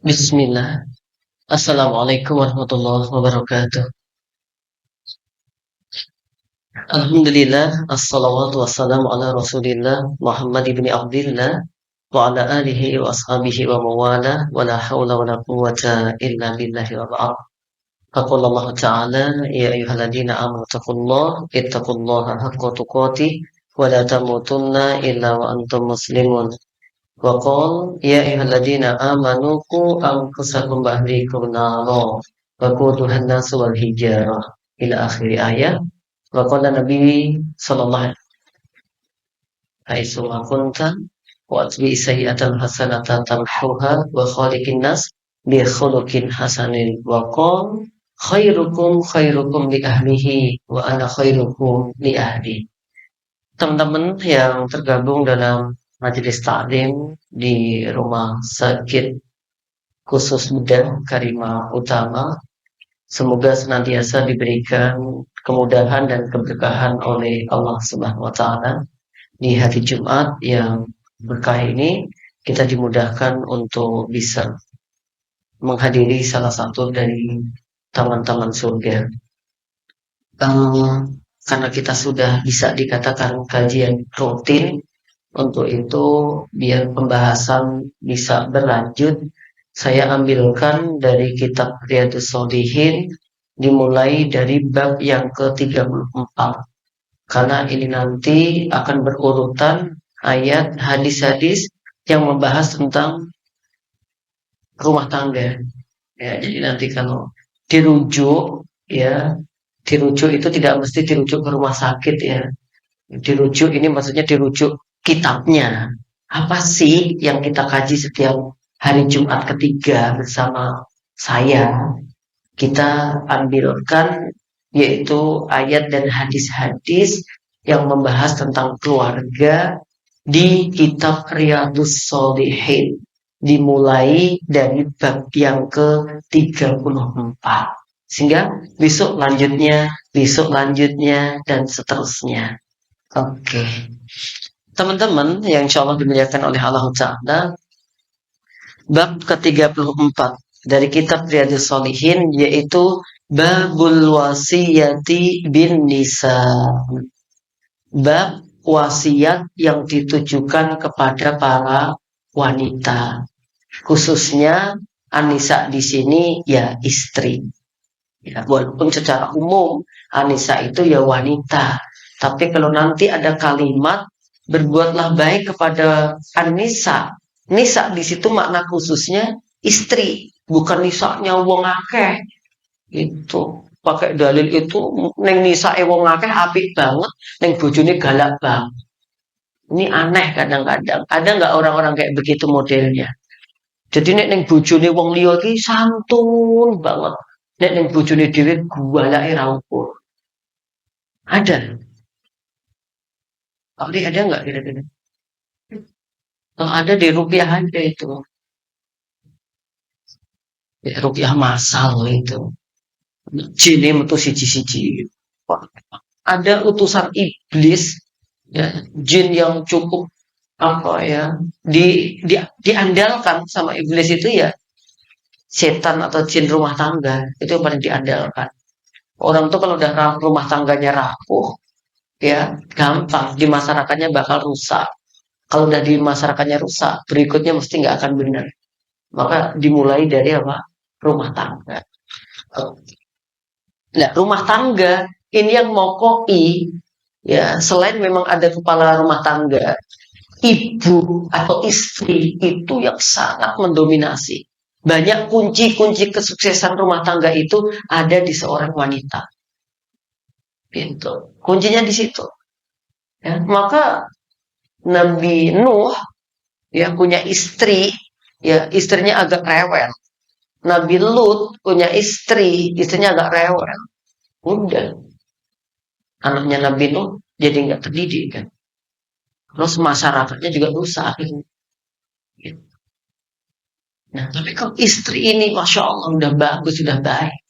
Bismillah. Assalamualaikum warahmatullahi wabarakatuh. Alhamdulillah, assalawatu wassalamu ala rasulillah Muhammad ibn Abdillah wa ala alihi wa ashabihi wa mawala wa la hawla wa la quwwata illa billahi wa ba'd. Faqala Allah Ta'ala, ya ayyuhalladzina amanu ittaqullaha haqqa tuqatih wa la tamutunna illa wa antum muslimun. Wa qala ya ayyuhalladzina amanu qu anfusakum wa ahlikum nara wa quduha an-nasu wal hijarah ila akhir ayat. Wa qala Nabi sallallahu alaihi wasallam wa atbi sayyi'atal hasanata tamhuha wa khaliqin nas bi khuluqin hasanin wa qala khairukum li ahlihi wa ana khairukum li ahli. Teman-teman yang tergabung dalam majelis taklim di rumah sakit khusus bedah Karima Utama, semoga senantiasa diberikan kemudahan dan keberkahan oleh Allah Subhanahu wa taala. Di hari Jumat yang berkah ini kita dimudahkan untuk bisa menghadiri salah satu dari taman-taman surga. Karena kita sudah bisa dikatakan kajian rutin, untuk itu biar pembahasan bisa berlanjut, saya ambilkan dari kitab Riyadhus Shalihin dimulai dari bab yang ke-34. Karena ini nanti akan berurutan ayat hadis-hadis yang membahas tentang rumah tangga. Ya, jadi nanti kalau dirujuk, ya, dirujuk itu tidak mesti dirujuk ke rumah sakit ya. Dirujuk ini maksudnya dirujuk kitabnya. Apa sih yang kita kaji setiap hari Jumat ketiga bersama saya? Kita ambilkan yaitu ayat dan hadis-hadis yang membahas tentang keluarga di kitab Riyadhus Shalihin. Dimulai dari bab yang ke-34. Sehingga besok lanjutnya, dan seterusnya. Oke. Teman-teman yang insya Allah dimuliakan oleh Allah Ta'ala, bab ke-34 dari kitab Riyadhus Shalihin yaitu Babul Wasiyati bin Nisa. Bab wasiat yang ditujukan kepada para wanita. Khususnya Anisa di sini ya istri. Ya, walaupun secara umum Anisa itu ya wanita. Tapi kalau nanti ada kalimat berbuatlah baik kepada Anisa. Nisa di situ makna khususnya istri, bukan nisanya wong akeh. Itu pakai dalil itu neng nisa wong akeh apik banget, neng bojone galak banget. Ini aneh kadang-kadang. Ada nggak orang-orang kayak begitu modelnya? Jadi nek neng bojone wong liya iki santun banget. Nek neng bojone dhewe galake ra ukur. Ada. Ada nggak kira-kira? Kalau ada di rupiah aja itu. Ya, rupiah masal itu. Jin metu siji-siji. Ada utusan iblis, ya, jin yang cukup apa ya, diandalkan sama iblis itu ya setan atau jin rumah tangga, itu yang paling diandalkan. Orang tuh kalau udah rumah tangganya rapuh, ya gampang di masyarakatnya bakal rusak. Kalau udah di masyarakatnya rusak, berikutnya mesti nggak akan benar. Maka dimulai dari apa? Rumah tangga. Nah, rumah tangga ini yang mokoi, ya, selain memang ada kepala rumah tangga, ibu atau istri itu yang sangat mendominasi. Banyak kunci-kunci kesuksesan rumah tangga itu ada di seorang wanita. Gitu. Kuncinya di situ. Ya, maka Nabi Nuh ya punya istri, ya istrinya agak rewel. Nabi Lut punya istri, istrinya agak rewel. Udah, anaknya Nabi Nuh jadi nggak terdidik kan. Terus masyarakatnya juga rusak. Gitu. Nah, tapi kalau istri ini, masya Allah, udah bagus, sudah baik.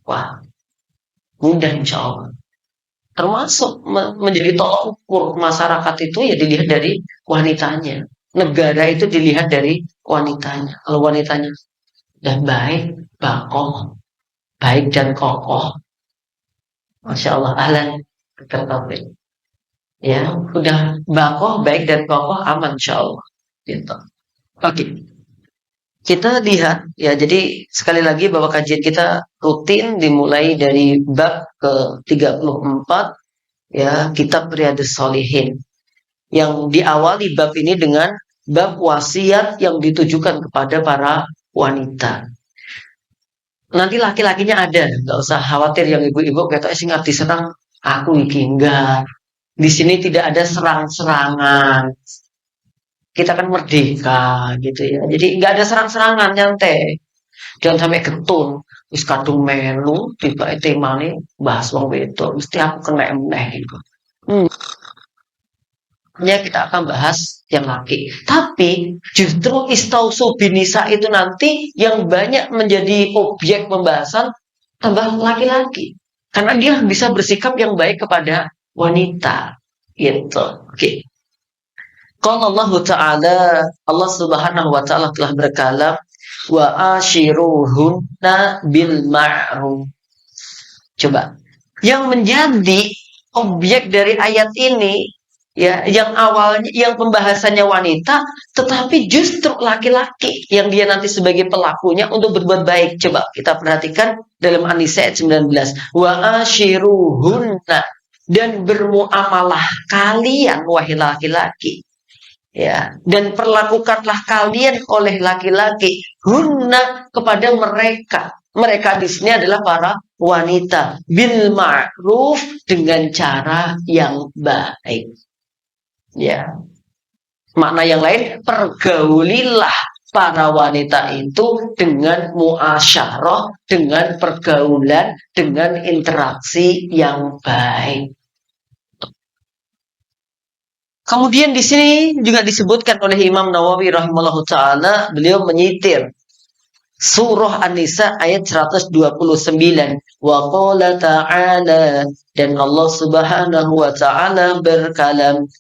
Wah, mudah insya Allah. Termasuk menjadi tolak ukur masyarakat itu ya dilihat dari wanitanya. Negara itu dilihat dari wanitanya. Kalau wanitanya udah baik dan kokoh, Masya Allah, ahlan, tertarik. Ya, udah baik dan kokoh, aman Insya Allah. Gitu. Oke. Kita lihat ya, jadi sekali lagi bahwa kajian kita rutin dimulai dari bab ke-34 ya, kitab Riyadhus Shalihin, yang diawali bab ini dengan bab wasiat yang ditujukan kepada para wanita. Nanti laki-lakinya ada, nggak usah khawatir yang ibu-ibu kata sing diserang aku iki, enggak. Di sini tidak ada serang-serangan. Kita kan merdeka gitu ya. Jadi nggak ada serang-serangan, nyantai. Jangan sampai getun. Wis kadung melu tiba temane bahas wong wedok, mesti aku kena emeh gitu. Ya kita akan bahas yang laki. Tapi justru istausu binisa itu nanti yang banyak menjadi objek pembahasan tambah laki-laki. Karena dia bisa bersikap yang baik kepada wanita. Gitu. Oke. Qala Allah Ta'ala, Allah Subhanahu wa taala telah berkalam, wa ashiruhunna bil ma'ruf. Coba. Yang menjadi objek dari ayat ini ya, yang awalnya yang pembahasannya wanita, tetapi justru laki-laki yang dia nanti sebagai pelakunya untuk berbuat baik. Coba kita perhatikan dalam An-Nisa ayat 19. Wa ashiruhunna, dan bermuamalah kalian wahai laki-laki. Ya, dan perlakukanlah kalian oleh laki-laki hunna kepada mereka. Mereka di sini adalah para wanita, bil ma'ruf, dengan cara yang baik. Ya. Makna yang lain, pergaulilah para wanita itu dengan muasyarah, dengan pergaulan, dengan interaksi yang baik. Kemudian di sini juga disebutkan oleh Imam Nawawi rahimahullahu taala, beliau menyitir surah An-Nisa ayat 129. Wa qala ta'ala, dan Allah Subhanahu wa taala berkalam,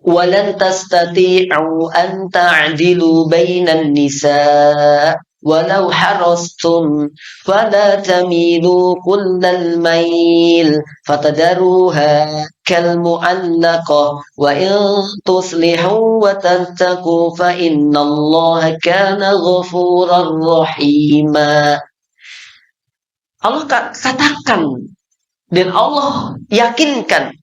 walan tastati'u an ta'dilu bainan nisa walau harastum fala tamilu kullal mail fatadaruha kal mu'allaqah wa in tuslihu wa tattaqu fa innallaha kana ghafurar rahima. Allah katakan dan Allah yakinkan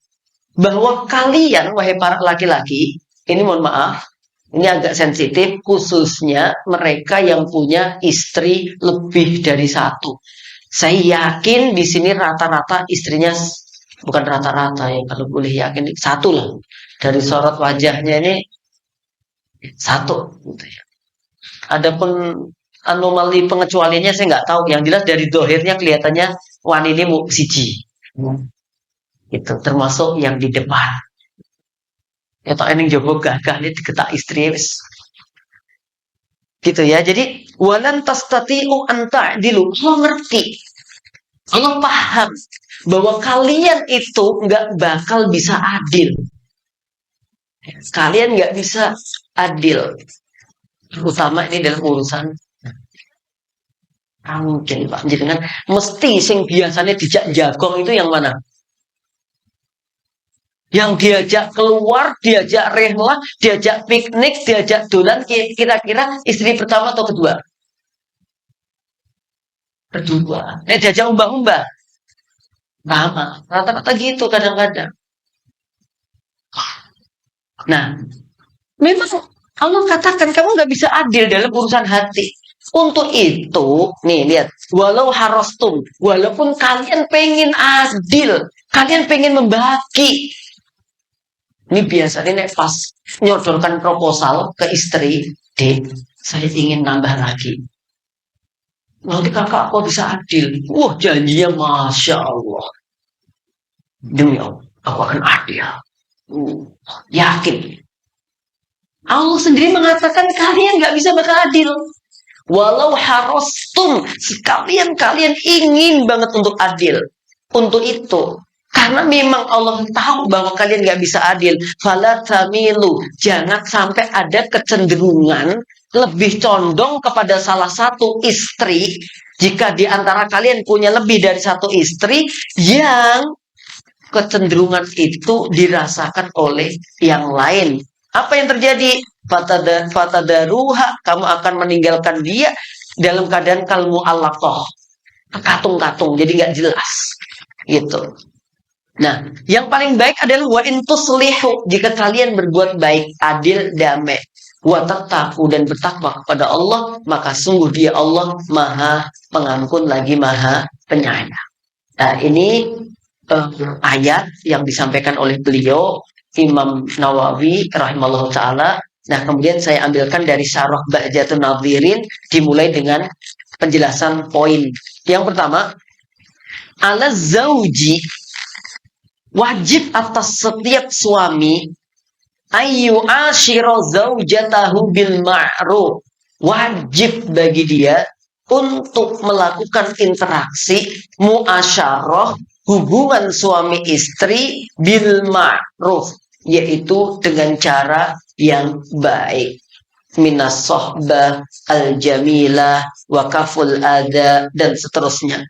bahwa kalian wahai para laki-laki, ini mohon maaf, ini agak sensitif, khususnya mereka yang punya istri lebih dari satu. Saya yakin di sini rata-rata istrinya, bukan rata-rata ya, kalau boleh yakin satu lah. Dari sorot wajahnya ini satu. Gitu ya. Adapun anomali pengecualiannya saya nggak tahu. Yang jelas dari dohirnya kelihatannya wanita mu siji. Itu termasuk yang di depan. Eta ening jowo gagah diketak istri wis. Gitu ya. Jadi walan tastati'u an ta'dilu. Allah ngerti. Allah paham bahwa kalian itu nggak bakal bisa adil. Kalian nggak bisa adil. Terutama ini dalam urusan mungkin Pak. Jadi kan mesti sing biasanya dijak jagong itu yang mana? Yang diajak keluar, diajak rehlah, diajak piknik, diajak dolan, kira-kira istri pertama atau kedua? Kedua. Diajak umbah-umbah. Sama. Rata-rata gitu kadang-kadang. Nah, memang Allah katakan kamu nggak bisa adil dalam urusan hati. Untuk itu, nih lihat, walau harostum, walaupun kalian pengen adil, kalian pengen membagi. Ini biasanya nek pas nyodorkan proposal ke istri, Dek, saya ingin nambah lagi. Nanti kakak kok bisa adil? Wah, janjinya Masya Allah. Demi Allah, aku akan adil. Yakin. Allah sendiri mengatakan kalian nggak bisa bakal adil. Walau harostum, sekalian kalian ingin banget untuk adil. Untuk itu, karena memang Allah tahu bahwa kalian nggak bisa adil. Fala tamilu, jangan sampai ada kecenderungan lebih condong kepada salah satu istri, jika di antara kalian punya lebih dari satu istri, yang kecenderungan itu dirasakan oleh yang lain. Apa yang terjadi? Fatadaruha, kamu akan meninggalkan dia dalam keadaan kalmu alaqoh, katung-katung, jadi nggak jelas gitu. Nah, yang paling baik adalah wa intuslihu, jika kalian berbuat baik, adil, damai, wa tattaqu, dan bertakwa kepada Allah, maka sungguh Dia Allah Maha Pengampun lagi Maha Penyayang. Nah, ini ayat yang disampaikan oleh beliau Imam Nawawi rahimahullah taala. Nah, kemudian saya ambilkan dari Syarah Bahjatun Nadhirin, dimulai dengan penjelasan poin. Yang pertama, ala zauji, wajib atas setiap suami ayu ashiro zaujatahu bil ma'ruf, wajib bagi dia untuk melakukan interaksi muasyarah, hubungan suami istri, bil ma'ruf, yaitu dengan cara yang baik, minas sohbah al jamilah wa kaful ada, dan seterusnya.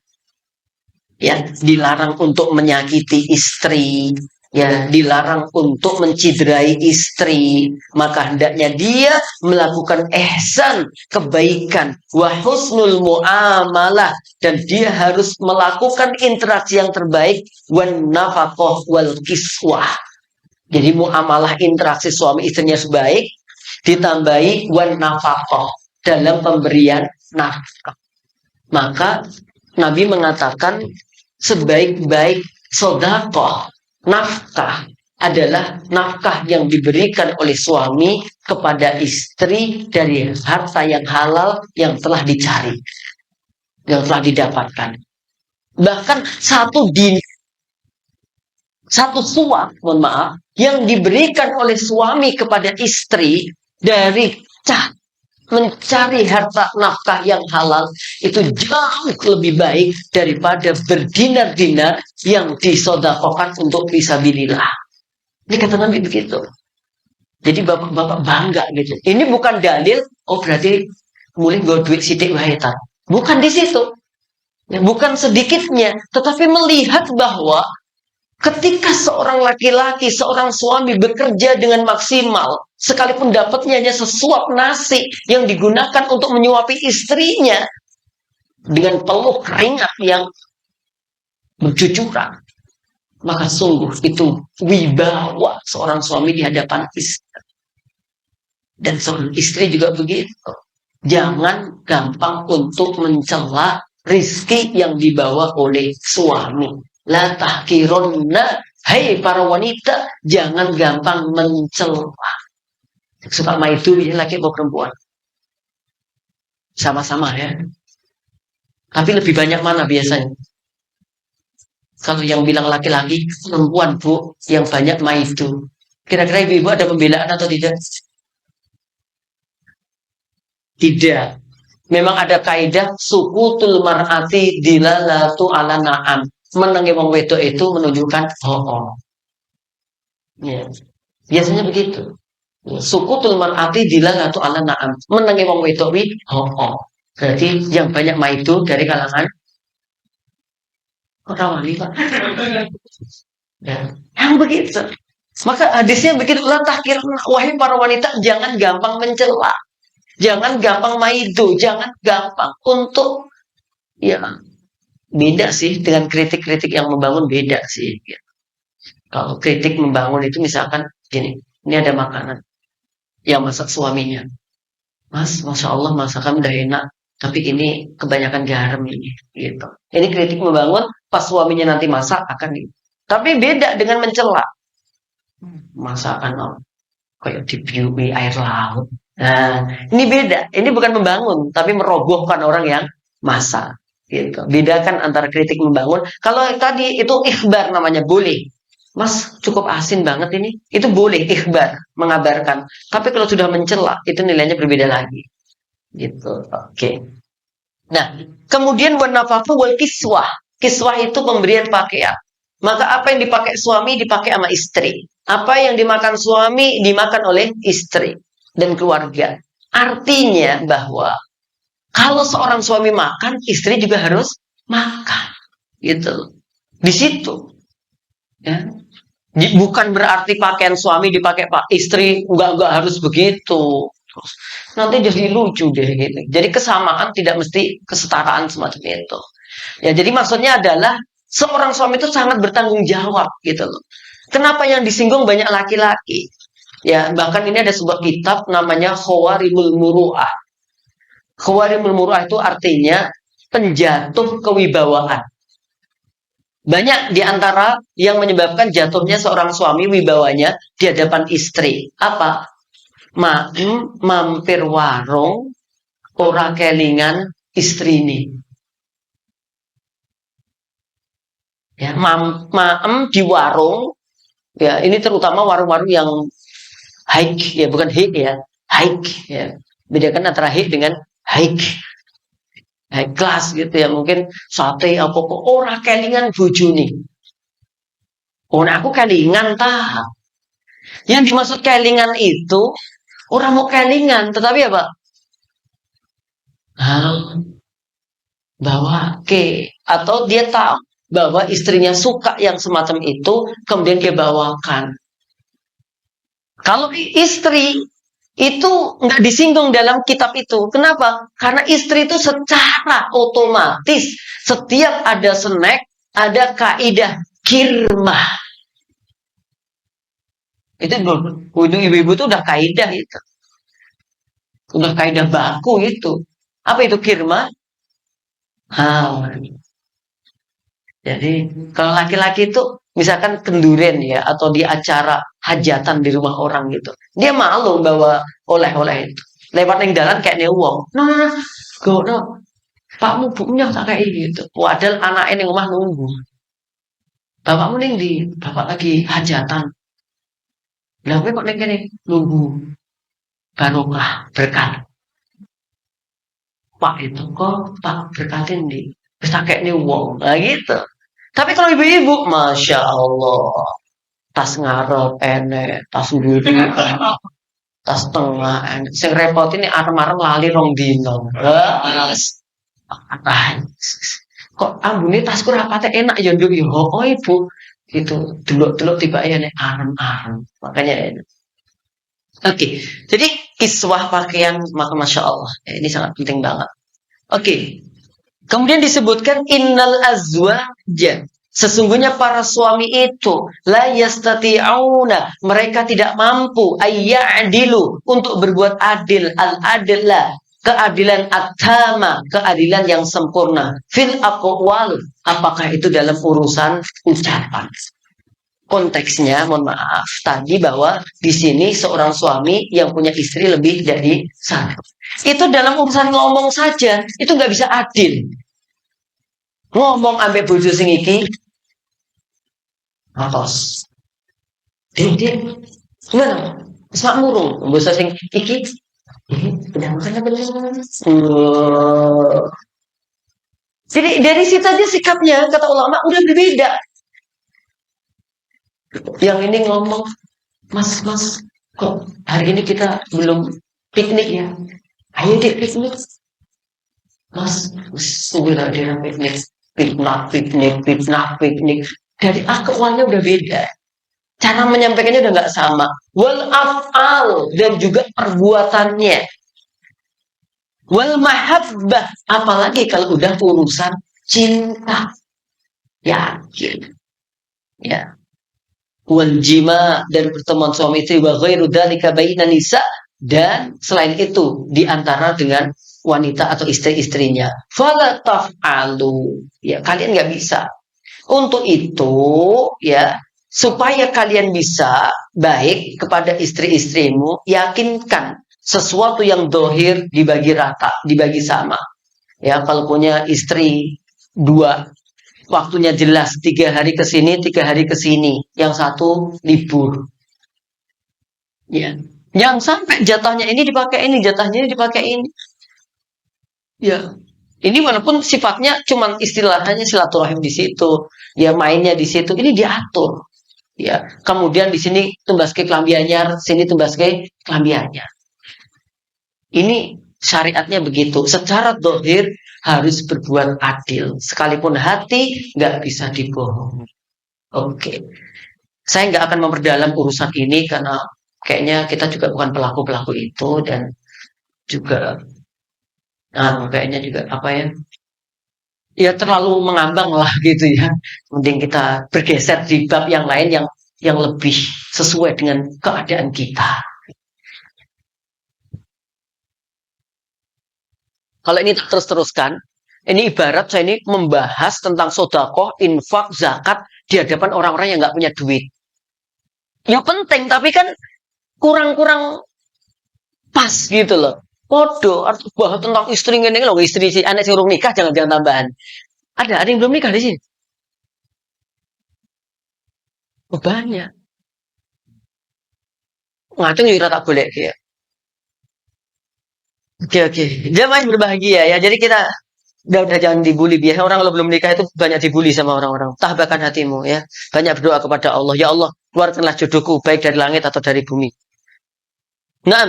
Ya, dilarang untuk menyakiti istri, ya, dilarang untuk menciderai istri, maka hendaknya dia melakukan ihsan, kebaikan, wa husnul muamalah, dan dia harus melakukan interaksi yang terbaik, wan nafaqah wal kiswah. Jadi muamalah interaksi suami istrinya sebaik, ditambahi wan nafaqah, dalam pemberian nafkah. Maka Nabi mengatakan sebaik-baik sedekah, nafkah, adalah nafkah yang diberikan oleh suami kepada istri dari harta yang halal yang telah dicari, yang telah didapatkan. Bahkan satu suap, mohon maaf, yang diberikan oleh suami kepada istri dari mencari harta nafkah yang halal, itu jauh lebih baik daripada berdinar-dinar yang disodakokan untuk fisabilillah. Ini kata Nabi begitu. Jadi bapak-bapak bangga gitu. Ini bukan dalil, oh berarti mulai gue duit sidik wahitan. Bukan di situ. Bukan sedikitnya, tetapi melihat bahwa ketika seorang laki-laki, seorang suami bekerja dengan maksimal, sekalipun dapatnya hanya sesuap nasi yang digunakan untuk menyuapi istrinya dengan peluh keringat yang bercucuran, maka sungguh itu wibawa seorang suami di hadapan istri. Dan seorang istri juga begitu. Jangan gampang untuk mencela rizki yang dibawa oleh suami. La tahkironna, hai para wanita, jangan gampang mencela. Suka mah itu laki atau perempuan? Sama-sama ya. Tapi lebih banyak mana biasanya? Kalau yang bilang laki-laki, perempuan bu, yang banyak mah itu. Kira-kira ibu-ibu ada pembelaan atau tidak? Tidak. Memang ada kaidah sukutul mar'ati dilalatu ala na'am. Menangi wong wedok itu menunjukkan ya. Biasanya begitu. Sukutul mar'ati dilalatu ala na'am. Menangi wong wedok wi Berarti yang banyak ma itu dari kalangan orang wanita. Ya. Yang begitu. Maka hadisnya begitu, la tahkir, wahai para wanita, jangan gampang mencela. Jangan gampang maidu, jangan gampang untuk, ya, beda sih dengan kritik-kritik yang membangun, beda sih. Kalau kritik membangun itu misalkan gini, ini ada makanan yang masak suaminya, Mas, masya Allah masakan udah enak, tapi ini kebanyakan garam ini, gitu. Ini kritik membangun, pas suaminya nanti masak akan gitu. Tapi beda dengan mencela. Masakan kayak dibiui air laut. Nah, ini beda. Ini bukan membangun, tapi merobohkan orang yang masak. Gitu. Bedakan antara kritik membangun. Kalau tadi itu ikhbar namanya, boleh. Mas, cukup asin banget ini. Itu boleh, ikhbar, mengabarkan. Tapi kalau sudah mencela, itu nilainya berbeda lagi. Gitu. Oke. Nah, kemudian wanafatu wal kiswah. Kiswah itu pemberian pakaian. Maka apa yang dipakai suami dipakai sama istri. Apa yang dimakan suami dimakan oleh istri dan keluarga. Artinya bahwa kalau seorang suami makan, istri juga harus makan. Gitu. Di situ. Ya. Bukan berarti pakaian suami dipakai pak istri, enggak harus begitu. Terus, nanti jadi lucu deh gitu. Jadi kesamaan tidak mesti kesetaraan semacam itu. Ya, jadi maksudnya adalah seorang suami itu sangat bertanggung jawab gitu loh. Kenapa yang disinggung banyak laki-laki? Ya, bahkan ini ada sebuah kitab namanya Khawarimul Muru'ah. Khawarimul Muru'ah itu artinya penjatuh kewibawaan. Banyak di antara yang menyebabkan jatuhnya seorang suami wibawanya di hadapan istri. Apa? Mampir warung, ora kelingan istri ini. Ya, di warung, ya ini terutama warung-warung yang high, ya bukan high ya, high ya. Bedakan antara high dengan high. High class gitu ya, mungkin sate apa kok ora kelingan bojone. Oh, nah aku kelingan ta. Yang dimaksud kelingan itu orang mau kelingan, tetapi apa? Bawa ke atau dia tahu bahwa istrinya suka yang semacam itu, kemudian dia bawakan. Kalau istri itu nggak disinggung dalam kitab itu. Kenapa? Karena istri itu secara otomatis setiap ada snack, ada kaidah kirmah. Itu ibu-ibu itu udah kaidah itu. Udah kaidah baku itu. Apa itu kirmah? Jadi kalau laki-laki itu misalkan kenduren ya atau di acara hajatan di rumah orang gitu, dia malu bawa oleh-oleh itu. Lewat yang jalan kayak nih wong, no, pakmu punya tak kayak gitu. Wadah anak ini rumah nunggu. Bapakmu nih di, bapak lagi hajatan. Lah kok ning kene nunggu barokah berkat. Pak itu kok tak berkatin di, terus tak kayak nih wong, nah gitu. Tapi kalau ibu-ibu, masya Allah, tas ngarep enek, tas budi, tas tengah enek. Sing repot ini arem-arem lali rong dino. Kok ambune tasku rapate enak ya nduk ya. Oh ibu, itu delok-delok tiba ya nek arem-arem. Makanya enak. Oke, jadi kiswah pakaian maka masya Allah, ini sangat penting banget. Oke, kemudian disebutkan innal azwaja, sesungguhnya para suami itu la yastati'una, mereka tidak mampu ayya'dilu, untuk berbuat adil, al-adla, keadilan at-tama, keadilan yang sempurna, fil aqwal, apakah itu dalam urusan ucapan. Konteksnya, mohon maaf, tadi bahwa di sini seorang suami yang punya istri lebih dari satu. Itu dalam urusan ngomong saja, itu nggak bisa adil. Ngomong ambek bojo sing iki, atos. Dia, gimana? Semak murung, bojo sing iki, udah makan apa belum? Jadi dari situ aja sikapnya, kata ulama, udah berbeda. Yang ini ngomong, mas, kok hari ini kita belum piknik ya? Ayo deh piknik. Mas, sudah dia piknik. Piknik. Dari awalnya udah beda. Cara menyampaikannya udah nggak sama. Wal af'al, dan juga perbuatannya. Wal mahabbah, apalagi kalau udah urusan cinta. Yakin. Ya. Wal jima, dan pertemuan suami istri, wa ghairu dzalika bainan nisa, dan selain itu di antara dengan wanita atau istri-istrinya. Fala taf'alu, ya kalian nggak bisa. Untuk itu ya, supaya kalian bisa baik kepada istri-istrimu, yakinkan sesuatu yang dohir dibagi rata, dibagi sama. Ya, kalau punya istri dua, waktunya jelas, 3 hari ke sini, 3 hari ke sini. Yang satu libur. Ya. Yang sampai jatahnya ini dipakai ini, jatahnya ini dipakai ini. Ya. Ini walaupun sifatnya cuman istilahnya silaturahim di situ, ya mainnya di situ, ini diatur. Ya. Kemudian di sini tumbas ke kelambi anyar, sini tumbas ke kelambi anyar. Ini syariatnya begitu. Secara dohir harus berbuat adil. Sekalipun hati nggak bisa dibohongi. Oke. Saya nggak akan memperdalam urusan ini karena kayaknya kita juga bukan pelaku-pelaku itu dan juga kayaknya juga apa ya? Ya terlalu mengambang lah gitu ya. Mending kita bergeser di bab yang lain yang lebih sesuai dengan keadaan kita. Kalau ini tak terus-teruskan, ini ibarat saya ini membahas tentang sodakoh, infak, zakat di hadapan orang-orang yang nggak punya duit. Ya penting, tapi kan kurang-kurang pas gitu loh. Podo, bahas tentang istri ini loh, istri si anak si urung nikah jangan tambahan. Ada yang belum nikah di sini? Oh, banyak. Ngacung juga tak boleh ya. Oke. Dia masih berbahagia ya. Jadi kita udah jangan dibully. Biasa orang kalau belum nikah itu banyak dibully sama orang-orang. Tabahkan hatimu ya. Banyak berdoa kepada Allah. Ya Allah, keluarkanlah jodohku baik dari langit atau dari bumi. Nah,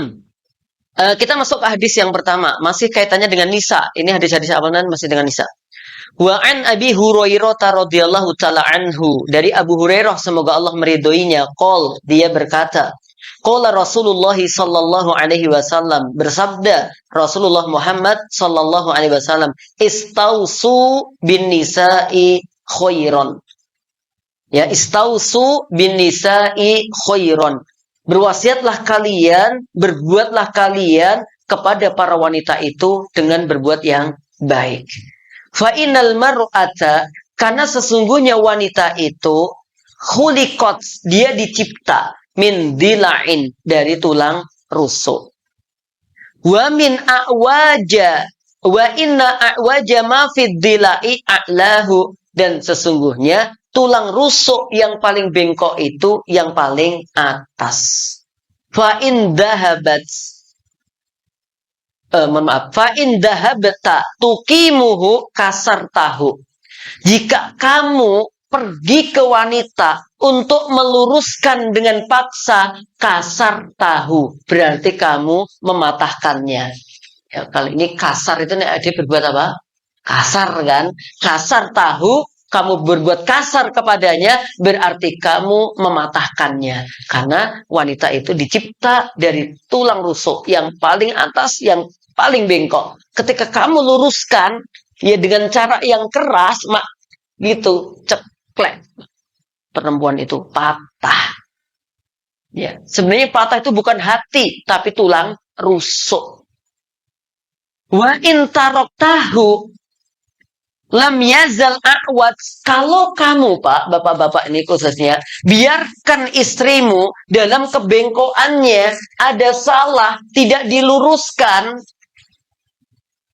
kita masuk ke hadis yang pertama. Masih kaitannya dengan nisa. Ini hadis-hadis awalan masih dengan nisa. Wa an Abi Hurairah radhiyallahu taala anhu, dari Abu Hurairah semoga Allah meridhoinya, qol, dia berkata, qala Rasulullah sallallahu alaihi wasallam, bersabda Rasulullah Muhammad sallallahu alaihi wasallam, istausu bin nisa'i khairan. Ya, istausu bin nisa'i khairan. Berwasiatlah kalian, berbuatlah kalian kepada para wanita itu dengan berbuat yang baik. Fa'inal mar'ata, karena sesungguhnya wanita itu khuliqat, dia dicipta min dila'in, dari tulang rusuk. Wa min a'waja, wa inna a'waja ma fid dila'i a'lahu, dan sesungguhnya tulang rusuk yang paling bengkok itu yang paling atas. Fa'in dahabat, fa'in dahabta tukimuhu kasar tahu. Jika kamu pergi ke wanita untuk meluruskan dengan paksa, kasar tahu, berarti kamu mematahkannya. Ya, kali ini kasar itu dia berbuat apa? Kasar kan? Kasar tahu, kamu berbuat kasar kepadanya, berarti kamu mematahkannya. Karena wanita itu dicipta dari tulang rusuk yang paling atas, yang paling bengkok. Ketika kamu luruskan, ya dengan cara yang keras, gitu, ceklek. Perempuan itu patah. Ya, sebenarnya patah itu bukan hati, tapi tulang rusuk. Wa in taroktahu lam yazal a'wad. Kalau kamu, Pak, bapak-bapak ini khususnya, biarkan istrimu dalam kebengkokannya ada salah, tidak diluruskan,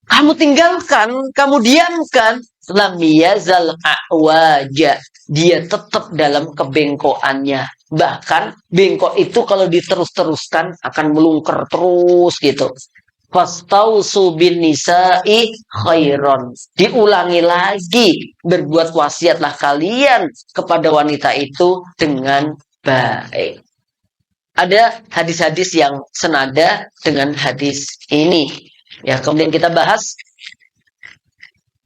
kamu tinggalkan, kamu diamkan, lam yazal a'waja, dia tetap dalam kebengkokannya. Bahkan bengkok itu kalau diterus-teruskan akan melungker terus gitu. Fastausu bin nisa'i khairon. Diulangi lagi, berbuat wasiatlah kalian kepada wanita itu dengan baik. Ada hadis-hadis yang senada dengan hadis ini. Ya, kemudian kita bahas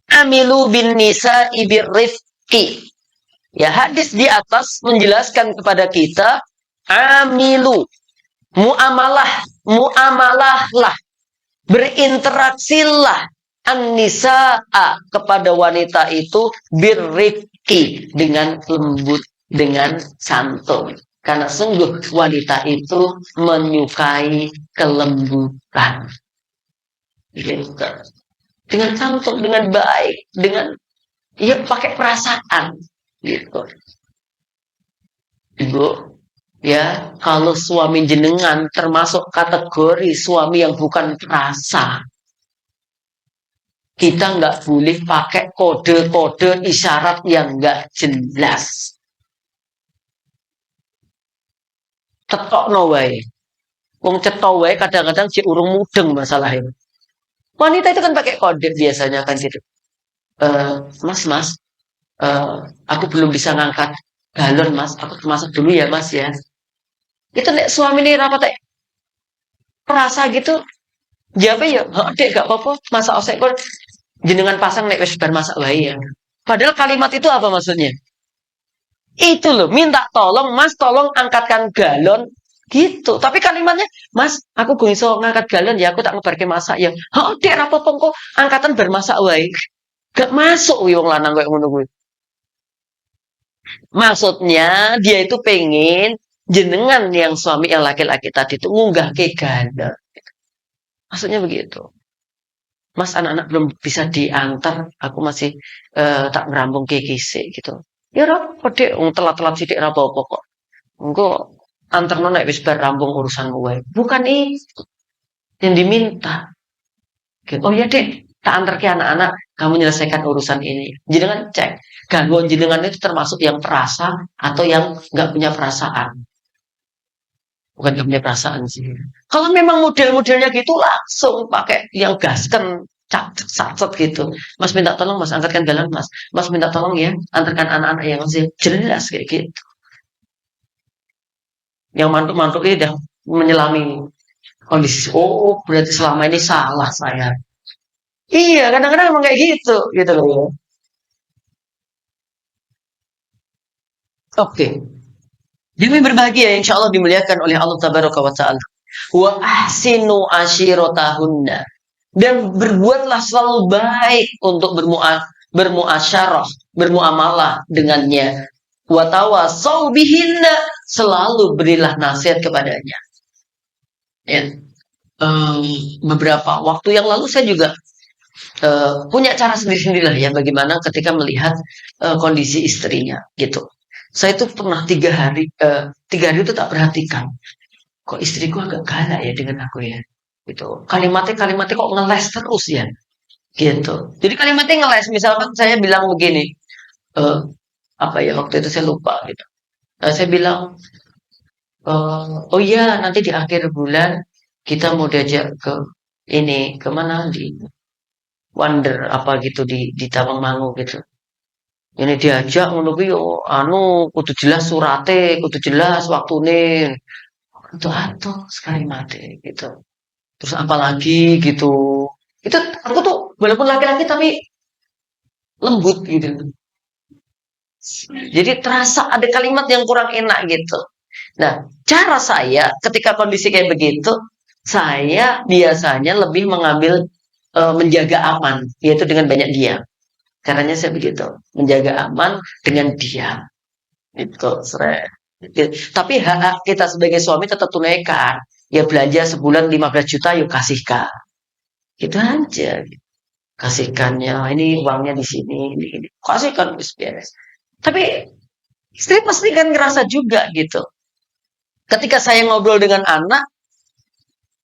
amilu bin nisa'i birrifqi. Ya, hadis di atas menjelaskan kepada kita amilu, muamalahlah, berinteraksilah an-nisa'a, kepada wanita itu birrifqi, dengan lembut, dengan santun. Karena sungguh wanita itu menyukai kelembutan. Gitu. Dengan santun, dengan baik, dengan ya pakai perasaan gitu. Ibu, ya, kalau suami jenengan termasuk kategori suami yang bukan perasa, kita nggak boleh pakai kode-kode isyarat yang nggak jelas. Cetok no wae. Wong cetok wae kadang-kadang si urung mudeng masalahnya. Wanita itu kan pakai kode biasanya kan gitu. Mas, aku belum bisa ngangkat galon, Mas. Aku masak dulu ya, Mas ya. Itu nek suami ini rapat perasa gitu, Jawabnya ya, dek gak apa-apa, masak osek kon jenengan pasang nek wis bar masak wae ya. Padahal kalimat itu apa maksudnya? Itu loh, minta tolong, Mas, tolong angkatkan galon gitu. Tapi kalimatnya, Mas, aku gak iso ngangkat galon ya, aku tak ngebarke masak ya. Dek apa-apa kok angkatan bermasak wae. Gak masuk wong lanang kayak ngono kuwi. Maksudnya dia itu pengen jenengan yang suami yang laki-laki tadi itu ngunggah ke galon. Maksudnya begitu. Mas, anak-anak belum bisa diantar, aku masih tak ngerampung ke kisi gitu. Ya apa dek, telat-telat sidik apa-apa kok. Engko antarno nek wis bar rampung urusan wae. Bukan itu yang diminta. Gitu. Oh ya dek, tak antar ke anak-anak, kamu menyelesaikan urusan ini. Jenengan cek, gangguan jenengan itu termasuk yang perasa atau yang nggak punya perasaan. Bukan nggak punya perasaan sih. Kalau memang model-modelnya gitu langsung pakai yang gasken, sacet gitu. Mas minta tolong, Mas angkatkan galon, Mas. Mas minta tolong ya, antarkan anak-anak yang masih jelas kayak gitu. Yang mantuk-mantuk ini udah menyelami kondisi. Oh, berarti selama ini salah saya. Iya, kadang-kadang emang kayak gitu loh ya. Oke. Demi berbahagia, insya Allah dimuliakan oleh Allah Tabaraka wa Ta'ala. Wa ahsinu ashirotahunna. Dan berbuatlah selalu baik untuk bermuasyarah, bermuamalah dengannya. Wa tawasau bihinna. Selalu berilah nasihat kepadanya. Ya. Beberapa waktu yang lalu saya juga punya cara sendiri-sendiri lah ya bagaimana ketika melihat kondisi istrinya gitu. Saya itu pernah 3 hari itu tak perhatikan kok istriku agak galak ya dengan aku ya gitu. Kalimatnya kok ngeles terus ya gitu. Jadi kalimatnya ngeles. Misalkan saya bilang begini, eh, apa ya waktu itu saya lupa gitu. Saya bilang, oh iya nanti di akhir bulan kita mau diajak ke ini kemana di Wonder apa gitu di Tawangmangu gitu. Ini diajak ngono kuwi yo anu kudu jelas surate, kudu jelas waktune. Itu atuh sekali mati gitu. Terus apa lagi gitu. Itu aku tuh walaupun laki-laki tapi lembut gitu. Jadi terasa ada kalimat yang kurang enak gitu. Nah, cara saya ketika kondisi kayak begitu, saya biasanya lebih mengambil menjaga aman, yaitu dengan banyak diam. Caranya saya begitu, menjaga aman dengan diam. Itu, seret. Tapi hak kita sebagai suami tetap tunaikan. Ya belanja sebulan 15 juta, yuk kasihkan. Itu aja. Kasihkannya, ini uangnya di sini, ini. Kasihkan, beres. Tapi istri pasti kan ngerasa juga gitu. Ketika saya ngobrol dengan anak,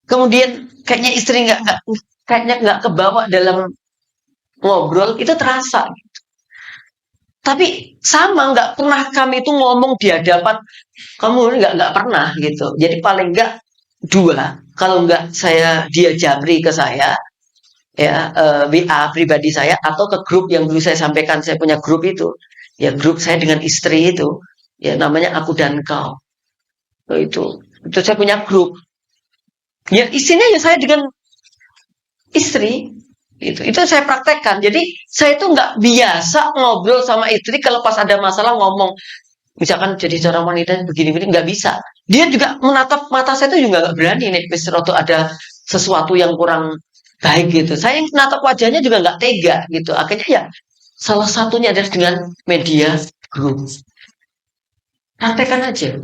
kemudian kayaknya istri kayaknya nggak kebawa dalam ngobrol, itu terasa. Tapi sama nggak pernah kami itu ngomong di hadapan kamu nggak pernah gitu. Jadi paling nggak dua. Kalau nggak dia japri ke saya ya WA pribadi saya atau ke grup yang dulu saya sampaikan saya punya grup itu ya grup saya dengan istri itu ya namanya aku dan kau itu saya punya grup ya isinya ya saya dengan istri itu saya praktekkan. Jadi saya itu nggak biasa ngobrol sama istri kalau pas ada masalah ngomong misalkan jadi seorang wanita begini-begini nggak bisa. Dia juga menatap mata saya itu juga nggak berani nih waktu ada sesuatu yang kurang baik gitu. Saya menatap wajahnya juga nggak tega gitu. Akhirnya ya salah satunya adalah dengan media grup. Praktekkan aja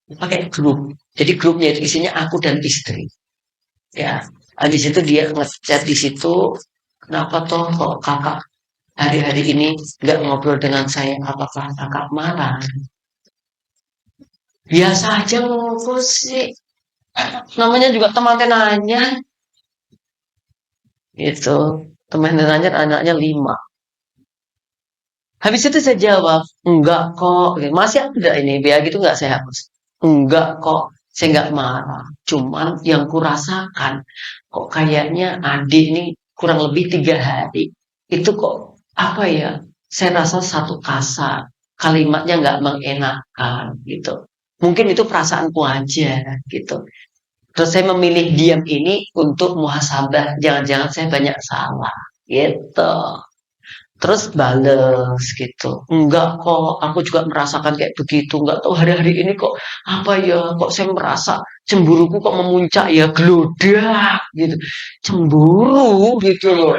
pakai grup. Jadi grupnya itu isinya aku dan istri. Ya, habis itu dia ngechat di situ. Kenapa toh kok kakak hari-hari ini nggak ngobrol dengan saya? Apakah kakak marah? Biasa aja ngobrol sih. Namanya juga teman tenanya. Itu teman tenanya anaknya 5. Habis itu saya jawab, enggak kok. Masih ada ini, biar gitu enggak saya hapus. Enggak kok, saya enggak marah. Cuman yang kurasakan, kok kayaknya adik ini kurang lebih 3 hari. Itu kok, apa ya, saya rasa satu kasar. Kalimatnya enggak mengenakan gitu. Mungkin itu perasaanku aja gitu. Terus saya memilih diam ini untuk muhasabah. Jangan-jangan saya banyak salah. Gitu. Terus bales gitu. Enggak kok, aku juga merasakan kayak begitu. Enggak tahu hari-hari ini kok apa ya, kok saya merasa cemburuku kok memuncak ya, gelodak gitu. Cemburu gitu loh.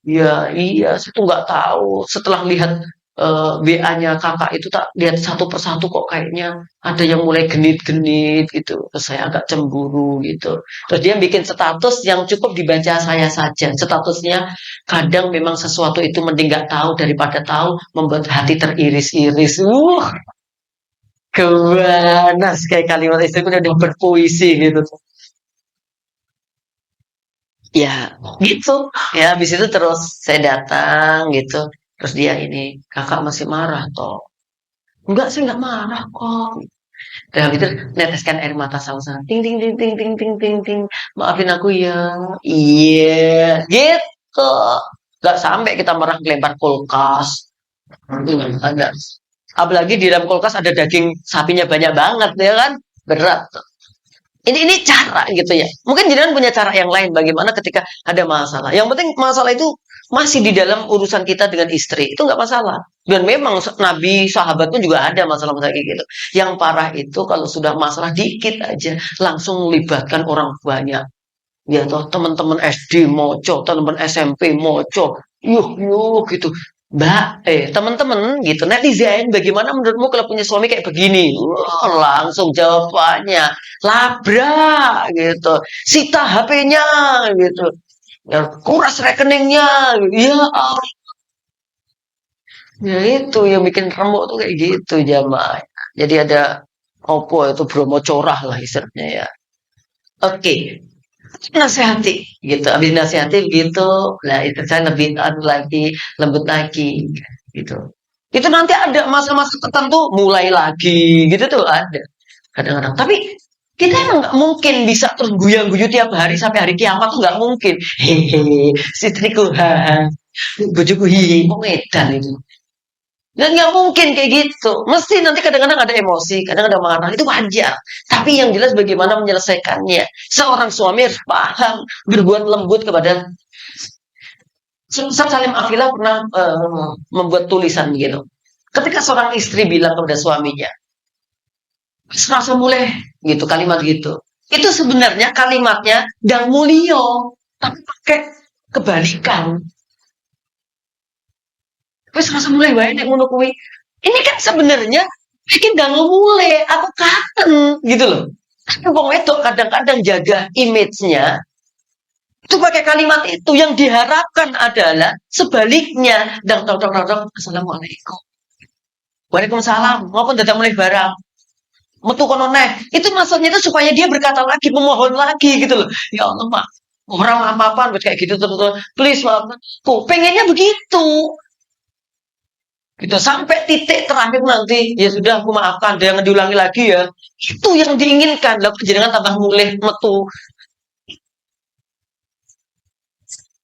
Ya iya, saya tuh nggak tahu. Setelah lihat WA-nya kakak itu tak lihat satu persatu kok kayaknya ada yang mulai genit-genit gitu. Terus saya agak cemburu gitu. Terus dia bikin status yang cukup dibaca saya saja. Statusnya kadang memang sesuatu itu mending nggak tahu daripada tahu membuat hati teriris-iris. Kemana kayak kalimat istriku udah berpuisi gitu. Ya gitu. Ya habis itu terus saya datang gitu. Terus dia ini kakak masih marah toh. Enggak saya nggak marah kok. Dan habis itu neteskan air mata sama-sama. Ting ting ting ting ting ting ting ting. Maafin aku ya. Iya gitu. Gak sampai kita marah lempar kulkas. Ada. Apalagi di dalam kulkas ada daging sapinya banyak banget ya kan. Berat. Ini cara gitu ya. Mungkin jenengan punya cara yang lain bagaimana ketika ada masalah. Yang penting masalah itu masih di dalam urusan kita dengan istri. Itu nggak masalah. Dan memang Nabi, sahabat pun juga ada masalah-masalah kayak gitu. Yang parah itu kalau sudah masalah dikit aja langsung melibatkan orang banyak. Ya toh teman-teman SD moco, teman-teman SMP moco. Yuk gitu. Mbak, teman-teman gitu, netizen, bagaimana menurutmu kalau punya suami kayak begini? Wah, langsung jawabannya, labrak gitu, sita HP-nya gitu, ya, kuras rekeningnya, ya, ya itu yang bikin remuk tuh kayak gitu jamaah. Jadi ada opo itu Bromo corah lah istilahnya ya. Oke, nasihati gitu, habis nasihati gitu, lah itu saya lebih anu lagi, lembut lagi gitu. Itu nanti ada masa-masa tertentu mulai lagi gitu tuh ada kadang-kadang. Tapi kita emang nggak mungkin bisa terus guyang-guyu tiap hari sampai hari kiamat tuh nggak mungkin. Hehehe, istriku, ha, bojoku hihi, kok edan itu. Dan nggak mungkin kayak gitu. Mesti nanti kadang-kadang ada emosi, kadang ada marah. Itu wajar. Tapi yang jelas bagaimana menyelesaikannya. Seorang suami harus paham, berbuat lembut kepada. Ustaz Salim Akila pernah membuat tulisan gitu. Ketika seorang istri bilang kepada suaminya, serasa mulai gitu, kalimat gitu. Itu sebenarnya kalimatnya dan mulio, tapi pakai kebalikan. Wis rasa mulai wae nek ngono kuwi. Ini kan sebenarnya bikin gak mulai, aku kangen gitu loh. Tapi wong wedok kadang-kadang jaga image-nya itu pakai kalimat itu yang diharapkan adalah sebaliknya. Dang dang dang dang. Assalamualaikum. Waalaikumsalam. Maupun datang mulai barang. Metu kono neh. Itu maksudnya itu supaya dia berkata lagi, memohon lagi gitu loh. Ya Allah, Mak. Orang apa-apaan kayak gitu terus. Please maafkan aku. Pengennya begitu. Gitu sampai titik terakhir nanti ya sudah aku maafkan jangan diulangi lagi ya itu yang diinginkan lah jangan tambah mulai metu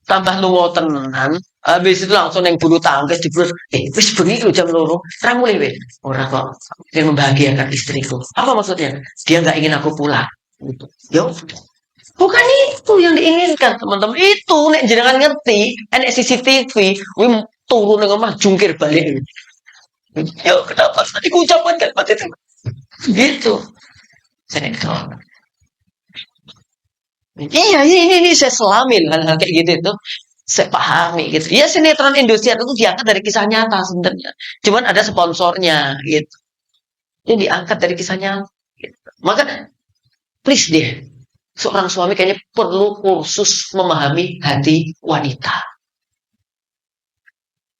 tambah lungo tenan habis itu langsung yang bulu tangkis di terus wis bengi lu jam loro terang mulai weh orang kok yang membahagiakan istriku apa maksudnya dia nggak ingin aku pulang gitu yo bukan itu yang diinginkan teman-teman itu nek jenengan ngerti nek CCTV wih turun dengan mah jungkir balik ya kenapa tadi ku ucapkan kalimat itu gitu sinetron iya ini saya selami hal-hal kayak gitu itu saya pahami gitu ya sinetron Indosiar itu diangkat dari kisah nyata sebenarnya cuman ada sponsornya gitu jadi diangkat dari kisah nyata gitu. Maka please deh seorang suami kayaknya perlu kursus memahami hati wanita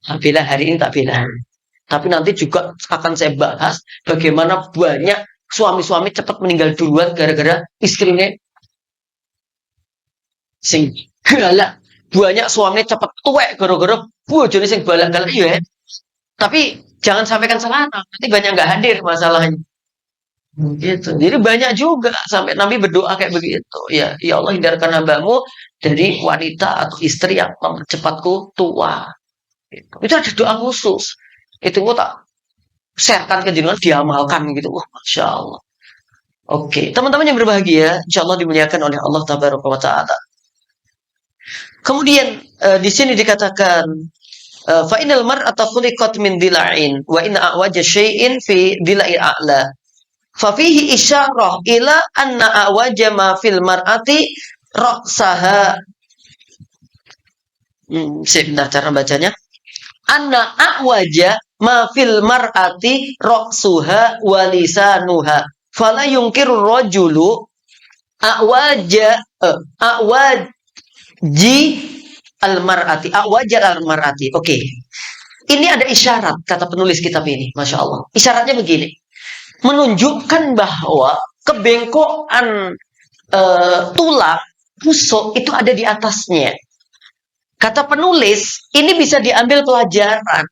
tak bela hari ini tak bela tapi nanti juga akan saya bahas bagaimana banyak suami-suami cepat meninggal duluan gara-gara istrinya sing galak. Banyak suaminya cepat tuwek gara-gara bojone sing galak-galak ya. Tapi jangan sampaikan salah nanti banyak nggak hadir masalahnya. Gitu. Jadi banyak juga sampai Nabi berdoa kayak begitu. Ya, ya Allah hindarkan hambamu dari wanita atau istri yang mempercepatku tua. Gitu. Itu ada doa khusus. Itu gua tak sharekan ke jenengan diamalkan gitu. Wah, masya Allah. Oke, teman-teman yang berbahagia, insyaallah dimuliakan oleh Allah Tabaraka wa Ta'ala. Kemudian di sini dikatakan fa innal mar'ata khuliqat min dila'in wa inna a'waja syai'in fi dila'i a'la. Fa fihi isyarah ila anna a'waja ma fil mar'ati ra'saha. Sebentar cara bacanya. Anna a'waja ma fil mar'ati ra'suha wa lisanuha. Fala yungkiru rajulu a'waja a'waji al-mar'ati, a'waja al-mar'ati. Oke. Ini ada isyarat kata penulis kitab ini, Masya Allah. Isyaratnya begini. Menunjukkan bahwa kebengkokan tulang rusuk itu ada di atasnya. Kata penulis, ini bisa diambil pelajaran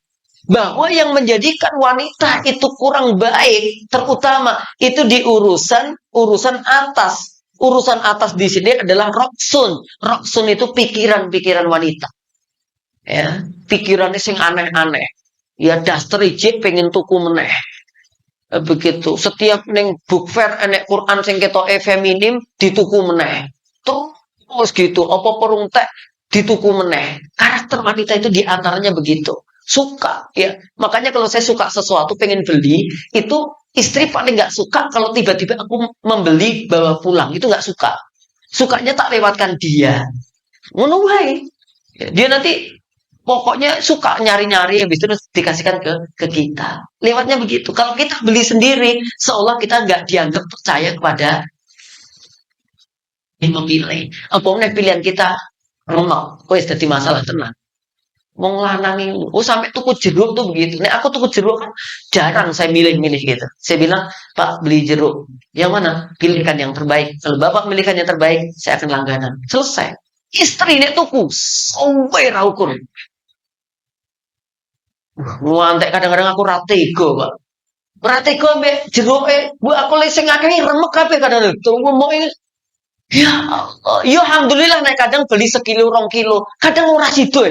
bahwa yang menjadikan wanita itu kurang baik, terutama itu di urusan atas. Urusan atas di sini adalah roksun. Roksun itu pikiran-pikiran wanita. Ya, pikirannya sing aneh-aneh. Ya daster ijik pengen tuku meneh. Begitu. Setiap neng book fair enek Quran sing ketoke feminim dituku meneh. Terus gitu. Apa perung teh dituku meneh. Karakter wanita itu diantaranya begitu. Suka ya. Makanya kalau saya suka sesuatu pengen beli, itu istri paling nggak suka kalau tiba-tiba aku membeli bawa pulang. Itu nggak suka. Sukanya tak lewatkan dia. Ngono wae. Dia nanti pokoknya suka nyari-nyari habis itu dikasihkan ke kita. Lewatnya begitu. Kalau kita beli sendiri, seolah kita nggak dianggap percaya kepada yang memilih. Apa pilihan kita remek, wes jadi masalah tenang. Wong lanang ini, sampai tuku jeruk tuh begitu. Nek aku tuku jeruk kan jarang saya milih-milih gitu. Saya bilang, Pak beli jeruk. Yang mana? Pilihkan yang terbaik. Kalau Bapak milihkan yang terbaik, saya akan langganan. Selesai. Istri nek tuku, sampai raukur. Ngantek kadang-kadang aku ratego, Pak. Ratego mbek jeruke, Bu aku lesing akeh remek kabeh kadang-kadang. Ngomong ini ya Allah, ya alhamdulillah nek kadang beli sekilo 2 kilo, kadang ora sido.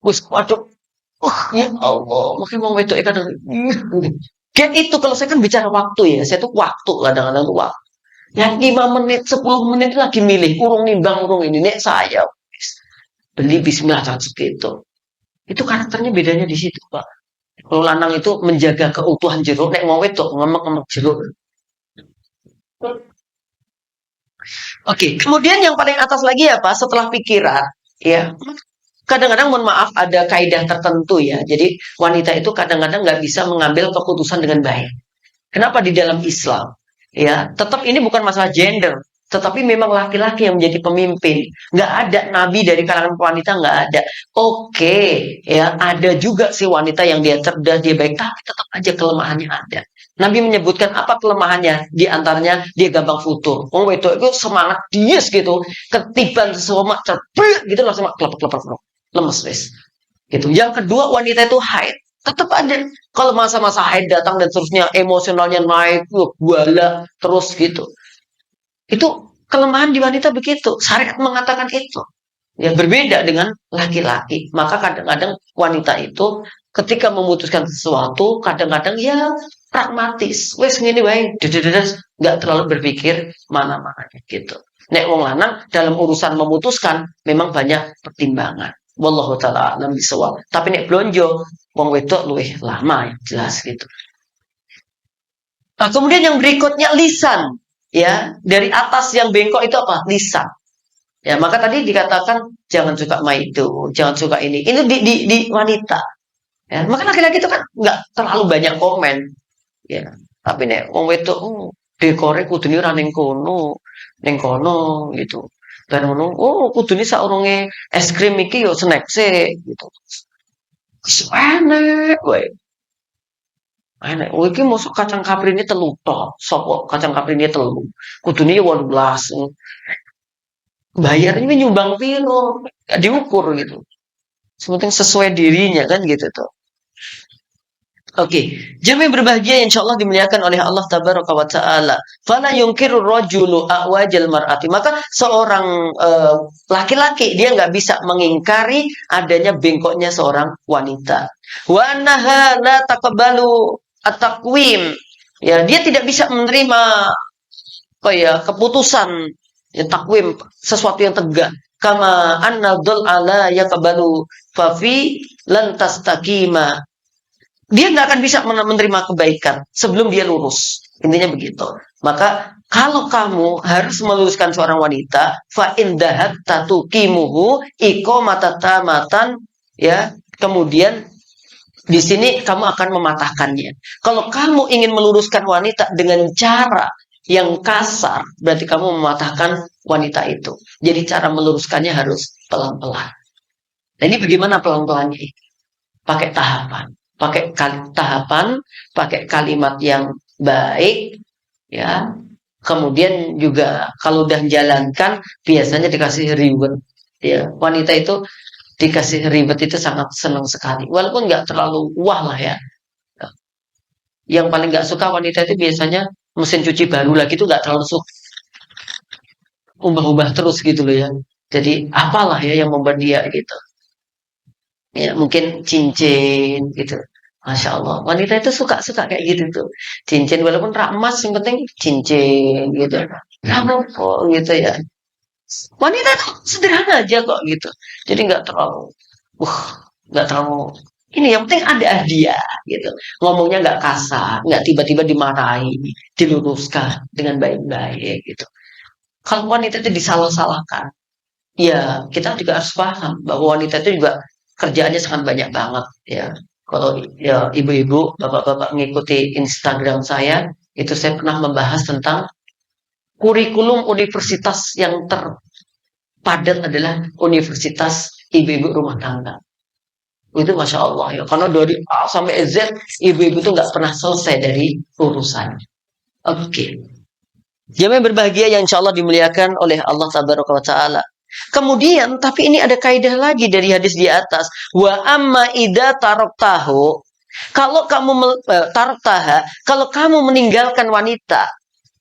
Wis waduh. Ya Allah, mungkin mau wedok kadang. Dan itu kalau saya kan bicara waktu ya, saya tuh waktu kadang-kadang tuh waktu. Yang 5 menit, 10 menit lagi milih, urung nimbang, urung ini. Nek saya beli bismillah segitu. Itu karakternya bedanya di situ, Pak. Kalau lanang itu menjaga keutuhan jeruk, nek mau wedok ngemek-ngemek jeruk. Oke, kemudian yang paling atas lagi apa? Setelah pikiran, ya. Kadang-kadang mohon maaf ada kaidah tertentu ya. Jadi wanita itu kadang-kadang nggak bisa mengambil keputusan dengan baik. Kenapa di dalam Islam? Ya, tetap ini bukan masalah gender, tetapi memang laki-laki yang menjadi pemimpin. Nggak ada nabi dari kalangan wanita, nggak ada. Oke, ya ada juga sih wanita yang dia cerdas, dia baik, tapi tetap aja kelemahannya ada. Nabi menyebutkan apa kelemahannya? Di antaranya dia gampang futur. Oh itu semangat dies gitu, ketiban sesuatu cerbet gitu langsung klepek lemes wes. Gitu. Yang kedua wanita itu haid. Tetap ada. Kalau masa-masa haid datang dan seterusnya emosionalnya naik, guala terus gitu. Itu kelemahan di wanita begitu. Syariat mengatakan itu. Ya berbeda dengan laki-laki. Maka kadang-kadang wanita itu ketika memutuskan sesuatu, kadang-kadang ya pragmatis. Wes ngene wae, nggak terlalu berpikir mana-mananya gitu. Nek wong lanang dalam urusan memutuskan memang banyak pertimbangan. Wallahu taala alam bisawab. Tapi nek blonjo wong wedok luwih lama ya, jelas gitu. Nah, kemudian yang berikutnya lisan, ya dari atas yang bengkok itu apa? Lisan. Ya maka tadi dikatakan jangan suka maido, jangan suka ini. Ini di wanita. Ya, maka laki-laki itu kan nggak terlalu banyak komen. Ya, tapi nek wong wedok dekore kudune ora ning kono, gitu. Dan ngono, kudune saurunge es krim iki yo snack sih gitu. Enak wae. Enak. Iki mosok kacang kaprine telu tok. Sopo kacang kaprine telu. Kudune yo 18. Bayarnya nyumbang piro? Gak diukur gitu. Sepenting sesuai dirinya kan gitu tuh. Oke, jamaah yang berbahagia insyaallah dimuliakan oleh Allah tabaraka wa taala. Fala yunkiru rajulu awajal mar'ati. Maka seorang laki-laki dia nggak bisa mengingkari adanya bengkoknya seorang wanita. Wa annaha la taqbalu at-taqwim. Ya, dia tidak bisa menerima keputusan, ya, takwim, sesuatu yang tegak. Kama anna dhul ala yaqbalu fafi lan tastaqima. Dia nggak akan bisa menerima kebaikan sebelum dia lurus. Intinya begitu. Maka kalau kamu harus meluruskan seorang wanita, fa indahat tatukimuhu iqamatamatan, ya. Kemudian di sini kamu akan mematahkannya. Kalau kamu ingin meluruskan wanita dengan cara yang kasar, berarti kamu mematahkan wanita itu. Jadi cara meluruskannya harus pelan-pelan. Nah, ini bagaimana pelan-pelannya? Pakai tahapan. Pakai kalimat yang baik, ya. Kemudian juga kalau udah menjalankan, biasanya dikasih reward. Ya, wanita itu dikasih reward itu sangat senang sekali. Walaupun nggak terlalu wah lah ya. Yang paling nggak suka wanita itu biasanya mesin cuci baru lagi itu nggak terlalu suka. Ubah-ubah terus gitu loh ya. Jadi apalah ya yang membuat dia gitu. Ya, mungkin cincin gitu. Masya Allah, wanita itu suka-suka kayak gitu tuh. Cincin walaupun rak emas, yang penting cincin gitu. Kamu kok gitu ya. Wanita itu sederhana aja kok gitu. Jadi nggak terlalu, nggak terlalu. Ini yang penting ada hadiah gitu. Ngomongnya nggak kasar, nggak tiba-tiba dimarahi, diluruskan dengan baik-baik gitu. Kalau wanita itu disalah-salahkan, ya kita juga harus paham bahwa wanita itu juga kerjaannya sangat banyak banget ya. Kalau ya ibu-ibu, bapak-bapak mengikuti Instagram saya, itu saya pernah membahas tentang kurikulum universitas yang terpadat adalah universitas ibu-ibu rumah tangga. Itu Masya Allah ya, karena dari A sampai Z, ibu-ibu itu nggak pernah selesai dari urusan. Oke. Jamaah berbahagia yang insya Allah dimuliakan oleh Allah Tabaraka wa Ta'ala. Kemudian, tapi ini ada kaidah lagi dari hadis di atas. Wa amma idza taraktahu, kalau kamu taraktaha, kalau kamu meninggalkan wanita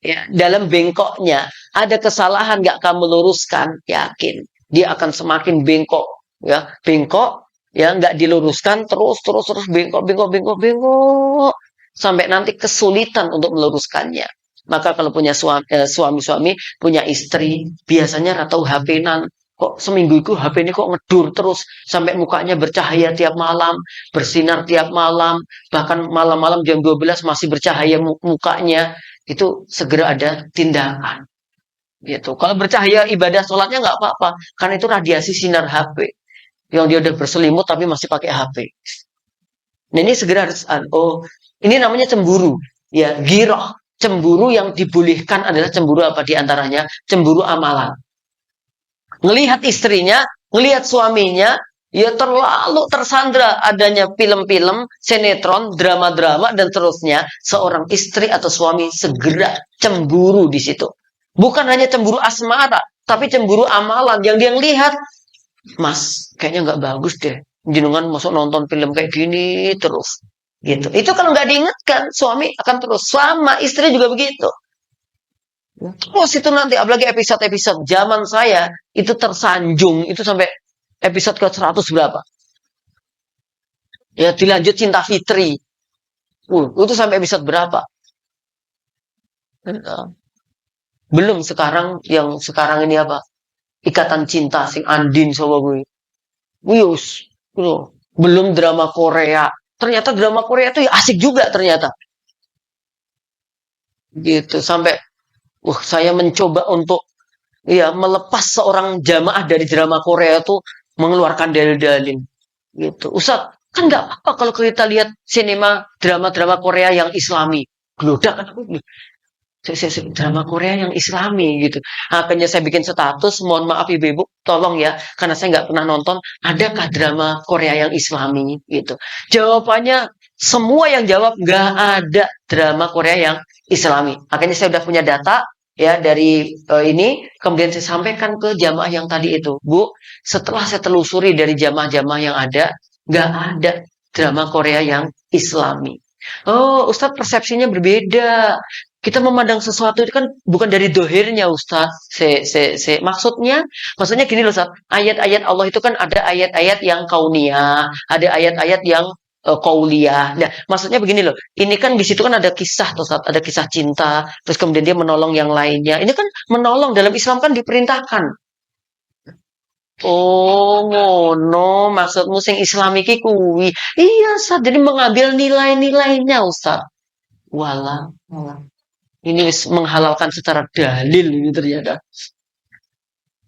ya, dalam bengkoknya, ada kesalahan nggak kamu luruskan, yakin dia akan semakin bengkok ya, bengkok ya, nggak diluruskan terus bengkok sampai nanti kesulitan untuk meluruskannya. Maka kalau punya suami-suami, punya istri, biasanya atau HP-nan. Kok seminggu itu HP ini kok ngedur terus. Sampai mukanya bercahaya tiap malam, bersinar tiap malam. Bahkan malam-malam jam 12 masih bercahaya mukanya. Itu segera ada tindakan. Gitu. Kalau bercahaya ibadah sholatnya nggak apa-apa. Karena itu radiasi sinar HP. Yang dia udah berselimut tapi masih pakai HP. Nah ini segera harus, ini namanya cemburu. Ya, giroh. Cemburu yang dibolehkan adalah cemburu apa diantaranya? Cemburu amalan. Ngelihat istrinya, ngelihat suaminya, ya terlalu tersandra adanya film-film, sinetron, drama-drama, dan seterusnya. Seorang istri atau suami segera cemburu di situ. Bukan hanya cemburu asmara, tapi cemburu amalan. Yang dia ngelihat, Mas, kayaknya nggak bagus deh. Jenengan masuk nonton film kayak gini terus. Gitu. Itu kalau nggak diingatkan, suami akan terus. Sama istri juga begitu. Terus itu nanti, apalagi episode-episode zaman saya, itu tersanjung, itu sampai episode ke 100 berapa. Ya, dilanjut Cinta Fitri. Itu sampai episode berapa. Belum sekarang, yang sekarang ini apa? Ikatan Cinta, sing Andin sama gue. Wiyus. Belum drama Korea. Ternyata drama Korea itu ya asik juga ternyata. Gitu, sampai saya mencoba untuk ya melepas seorang jamaah dari drama Korea itu mengeluarkan dalil-dalil. Gitu. Ustaz, kan nggak apa-apa kalau kita lihat sinema drama-drama Korea yang Islami. Gelodak kan aku. Drama Korea yang Islami gitu. Akhirnya saya bikin status, mohon maaf ibu-ibu, tolong ya, karena saya nggak pernah nonton, adakah drama Korea yang Islami gitu. Jawabannya semua yang jawab nggak ada drama Korea yang Islami. Akhirnya saya udah punya data ya dari ini, kemudian saya sampaikan ke jamaah yang tadi itu, Bu, setelah saya telusuri dari jamaah-jamaah yang ada, nggak ada drama Korea yang Islami. Oh, Ustadz persepsinya berbeda. Kita memandang sesuatu itu kan bukan dari dohirnya, Ustadz. Maksudnya gini loh, Ustadz. Ayat-ayat Allah itu kan ada ayat-ayat yang kauniyah, ada ayat-ayat yang qauliyah. Nah, maksudnya begini loh. Ini kan di situ kan ada kisah tuh, Ustaz, ada kisah cinta, terus kemudian dia menolong yang lainnya. Ini kan menolong dalam Islam kan diperintahkan. Oh, ngono. Maksudmu sing Islam iki kuwi. Iya, Ustaz. Jadi mengambil nilai-nilainya, Ustaz. Walah, walah. Ini menghalalkan secara dalil ini ternyata.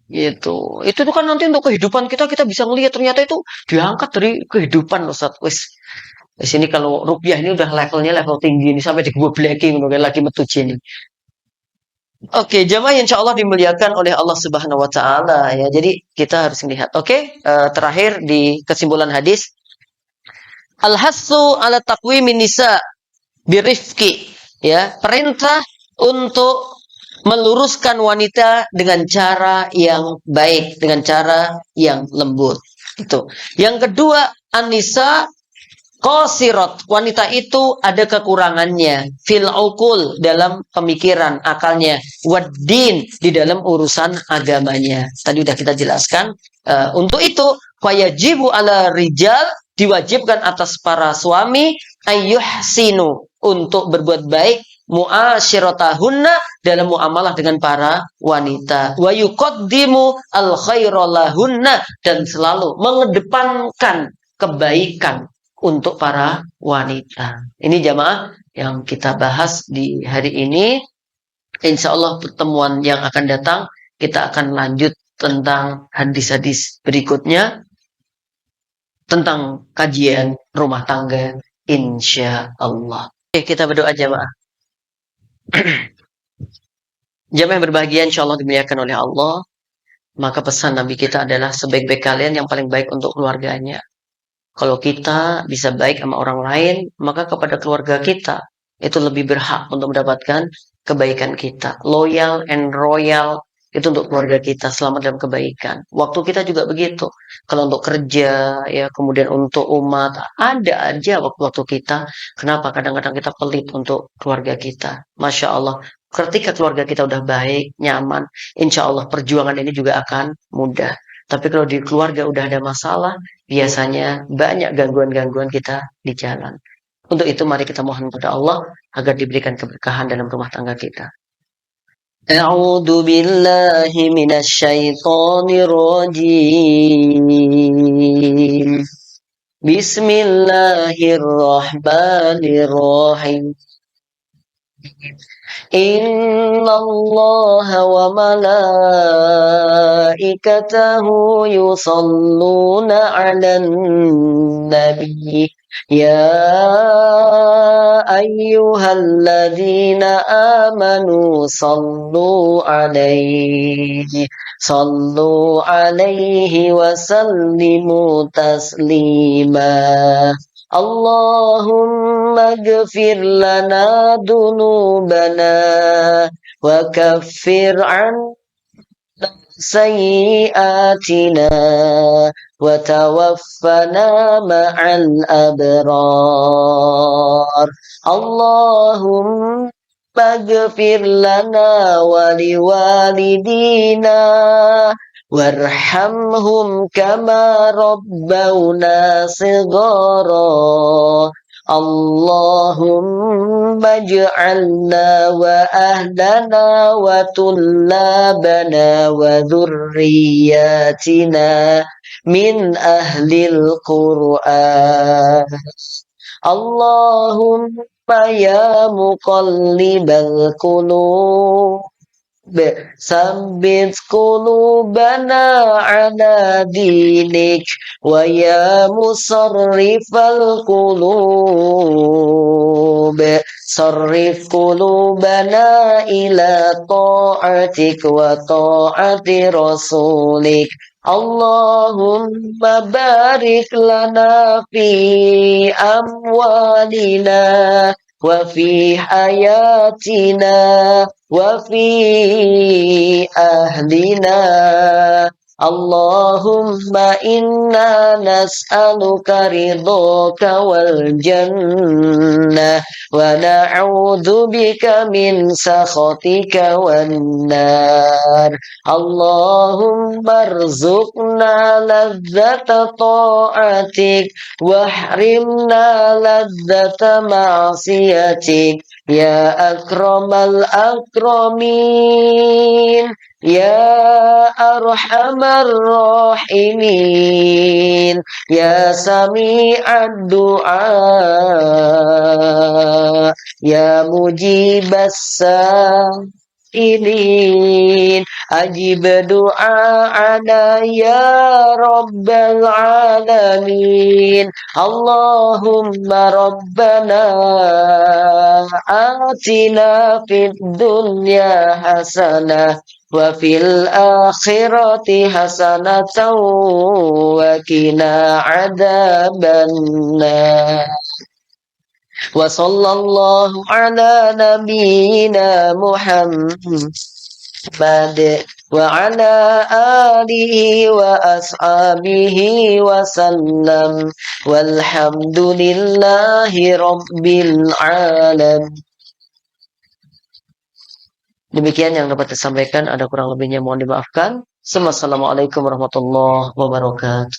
Gitu. Itu tuh kan nanti untuk kehidupan kita kita bisa melihat ternyata itu diangkat dari kehidupan Ustaz. Wis. Di sini kalau rupiah ini udah levelnya level tinggi ini sampai digobleking mungkin lagi metu ini. Oke, jamaah insya Allah dimuliakan oleh Allah Subhanahu wa taala ya. Jadi kita harus melihat. Oke, terakhir di kesimpulan hadis al-hassu ala taqwimin nisa birifqi ya, perintah untuk meluruskan wanita dengan cara yang baik, dengan cara yang lembut. Itu. Yang kedua, Anissa qasirat. Wanita itu ada kekurangannya. Fil uqul dalam pemikiran, akalnya. Waddin di dalam urusan agamanya. Tadi udah kita jelaskan. Untuk itu, fayajibu ala rijal diwajibkan atas para suami ayyuhsinu untuk berbuat baik mu'asyiratahunna dalam muamalah dengan para wanita wa yuqaddimu al khairalahunna dan selalu mengedepankan kebaikan untuk para wanita. Ini jamaah yang kita bahas di hari ini. Insya Allah pertemuan yang akan datang kita akan lanjut tentang hadis-hadis berikutnya tentang kajian rumah tangga insya Allah. Oke, kita berdoa jamaah. Jamaah yang berbahagia insya Allah dimuliakan oleh Allah. Maka pesan Nabi kita adalah sebaik-baik kalian yang paling baik untuk keluarganya. Kalau kita bisa baik sama orang lain, maka kepada keluarga kita itu lebih berhak untuk mendapatkan kebaikan kita. Loyal and royal itu untuk keluarga kita, selamat dalam kebaikan. Waktu kita juga begitu. Kalau untuk kerja, ya kemudian untuk umat, ada aja waktu-waktu kita. Kenapa? Kadang-kadang kita pelit untuk keluarga kita. Masya Allah. Ketika keluarga kita udah baik, nyaman, insya Allah perjuangan ini juga akan mudah. Tapi kalau di keluarga udah ada masalah, biasanya banyak gangguan-gangguan kita di jalan. Untuk itu mari kita mohon kepada Allah agar diberikan keberkahan dalam rumah tangga kita. A'udzu billahi minasyaitonir rajim. Bismillahirrahmanirrahim. Inna Allah wa malaikatahu yusalluna 'alan nabi ya ayyuhalladzina amanu sallu 'alaihi wa sallimu taslima. Allahumma ghfir lana dunubana wa kaffir an sayyiatina wa tawaffana ma'al abrar. Allahumma ghfir lana wa liwalidina warhamhum kama rabbawna shighara. Allahumma ij'alna wa ahlana wa tullabana wa dhurriyyatina min ahlil Qur'an. Allahumma ya muqallibal qulub sabbit qulubana ala dinik wa ya musarrifal qulub sarrif qulubana ila ta'atik wa ta'ati rasulik. Allahumma barik lana fi amwalina wa fi hayatina wa fi ahlina Allahumma inna nas'aluka ridhaka wal jannah wa na'udzu bika min sakhatika wan nar. Allahumma arzuqna ladzata ta'atik wahrimna ladzata ma'siyatik ya akramal akramin. Ya Arhamar Rahimin, Ya Sami'ad Du'a, Ya Mujibas Sa'ilin, Ajib du'a'ana Ya Rabbal Alamin. Allahumma Rabbana atina fid dunya hasanah wa fil akhirati hasanatan wa qina adzabannar. Wa sallallahu ala nabiyyina Muhammad wa ala alihi wa ashabihi wa sallam walhamdulillahi rabbil alamin. Demikian yang dapat disampaikan, ada kurang lebihnya mohon dimaafkan. Assalamualaikum warahmatullahi wabarakatuh.